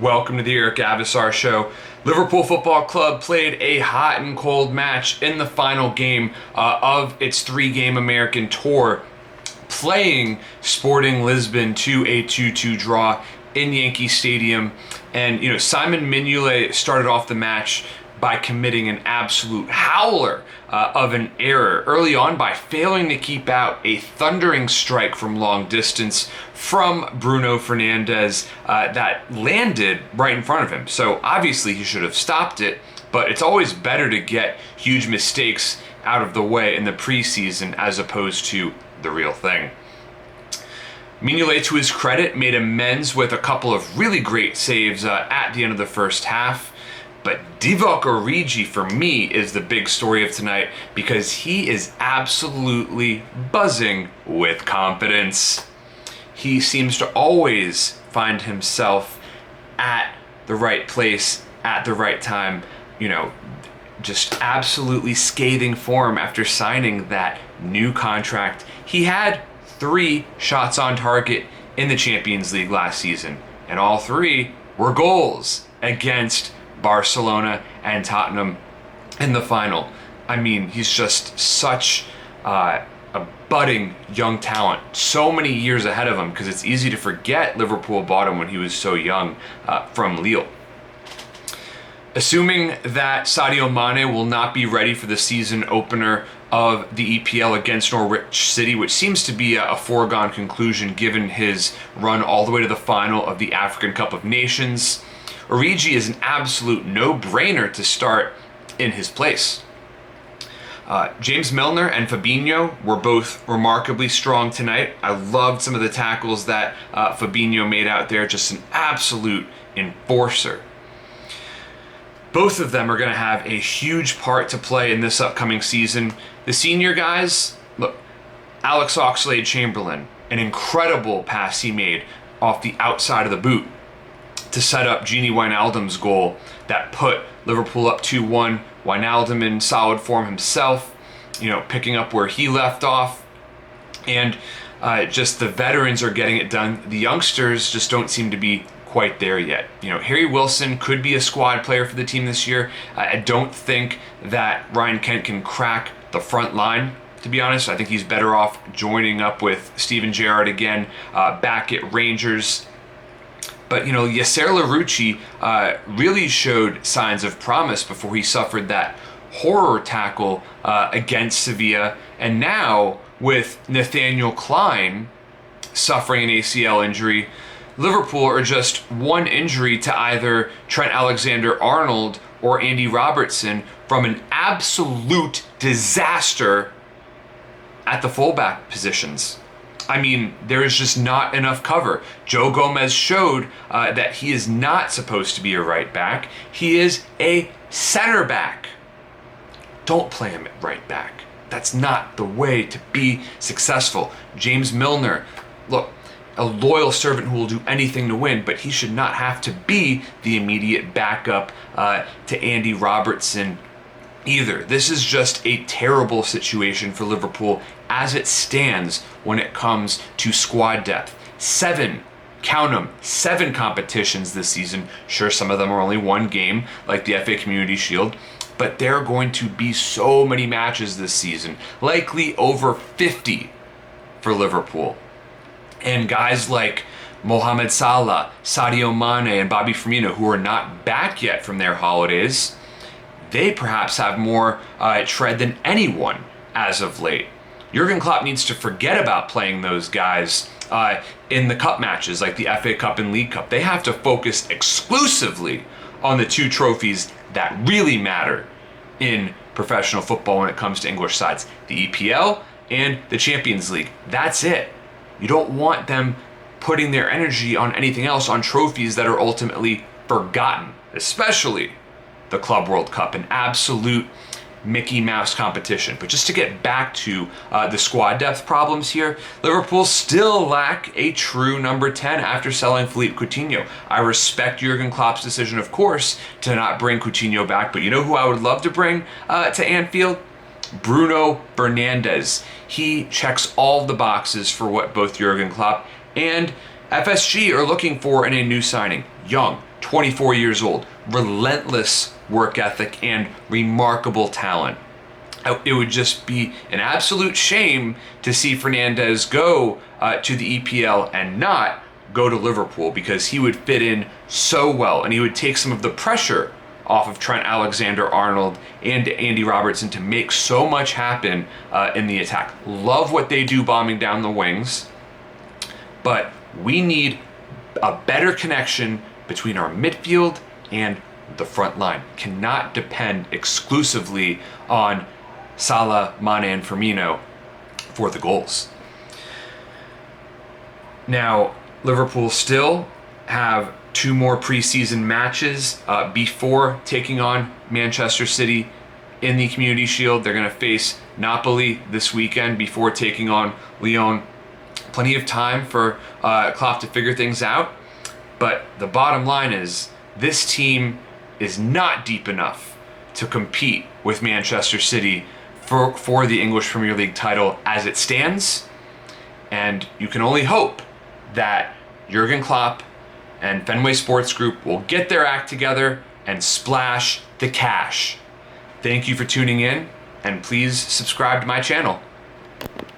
Welcome to the Eric Avasar Show. Liverpool Football Club played a hot and cold match in the final game of its three-game American tour, playing Sporting Lisbon to a 2-2 draw in Yankee Stadium. And, Simon Mignolet started off the match by committing an absolute howler of an error early on by failing to keep out a thundering strike from long distance from Bruno Fernandes that landed right in front of him. So obviously he should have stopped it, but it's always better to get huge mistakes out of the way in the preseason as opposed to the real thing. Mignolet, to his credit, made amends with a couple of really great saves at the end of the first half. But Divock Origi, for me, is the big story of tonight because he is absolutely buzzing with confidence. He seems to always find himself at the right place at the right time, just absolutely scathing form after signing that new contract. He had 3 shots on target in the Champions League last season, and all 3 were goals against Barcelona and Tottenham in the final. I mean, he's just such a budding young talent, so many years ahead of him, because it's easy to forget Liverpool bought him when he was so young from Lille. Assuming that Sadio Mane will not be ready for the season opener of the EPL against Norwich City, which seems to be a foregone conclusion given his run all the way to the final of the African Cup of Nations, Origi is an absolute no-brainer to start in his place. James Milner and Fabinho were both remarkably strong tonight. I loved some of the tackles that Fabinho made out there, just an absolute enforcer. Both of them are going to have a huge part to play in this upcoming season. The senior guys, look, Alex Oxlade-Chamberlain, an incredible pass he made off the outside of the boot to set up Gini Wijnaldum's goal that put Liverpool up 2-1. Wijnaldum in solid form himself, picking up where he left off. And just the veterans are getting it done. The youngsters just don't seem to be quite there yet. Harry Wilson could be a squad player for the team this year. I don't think that Ryan Kent can crack the front line, to be honest. I think he's better off joining up with Steven Gerrard again back at Rangers. But, Yasser Larouci really showed signs of promise before he suffered that horror tackle against Sevilla. And now, with Nathaniel Klein suffering an ACL injury, Liverpool are just one injury to either Trent Alexander-Arnold or Andy Robertson from an absolute disaster at the fullback positions. I mean, there is just not enough cover. Joe Gomez showed that he is not supposed to be a right back. He is a center back. Don't play him at right back. That's not the way to be successful. James Milner, look, a loyal servant who will do anything to win, but he should not have to be the immediate backup to Andy Robertson either. This is just a terrible situation for Liverpool as it stands when it comes to squad depth. 7 competitions this season. Sure, some of them are only one game, like the FA Community Shield, but there are going to be so many matches this season, likely over 50 for Liverpool. And guys like Mohamed Salah, Sadio Mane, and Bobby Firmino, who are not back yet from their holidays, they perhaps have more tread than anyone as of late. Jurgen Klopp needs to forget about playing those guys in the cup matches like the FA Cup and League Cup. They have to focus exclusively on the 2 trophies that really matter in professional football when it comes to English sides, the EPL and the Champions League. That's it. You don't want them putting their energy on anything else, on trophies that are ultimately forgotten, especially the Club World Cup, an absolute Mickey Mouse competition. But just to get back to the squad depth problems here, Liverpool still lack a true number 10 after selling Philippe Coutinho. I respect Jurgen Klopp's decision, of course, to not bring Coutinho back, but you know who I would love to bring to Anfield? Bruno Fernandes. He checks all the boxes for what both Jurgen Klopp and FSG are looking for in a new signing. Young, 24 years old, relentless work ethic, and remarkable talent. It would just be an absolute shame to see Fernandes go to the EPL and not go to Liverpool, because he would fit in so well and he would take some of the pressure off of Trent Alexander-Arnold and Andy Robertson to make so much happen in the attack. Love what they do bombing down the wings, but we need a better connection between our midfield and the front line. Cannot depend exclusively on Salah, Mane, and Firmino for the goals. Now, Liverpool still have 2 more preseason matches before taking on Manchester City in the Community Shield. They're going to face Napoli this weekend before taking on Lyon. Plenty of time for Klopp to figure things out. But the bottom line is, this team is not deep enough to compete with Manchester City for the English Premier League title as it stands. And you can only hope that Jurgen Klopp and Fenway Sports Group will get their act together and splash the cash. Thank you for tuning in, and please subscribe to my channel.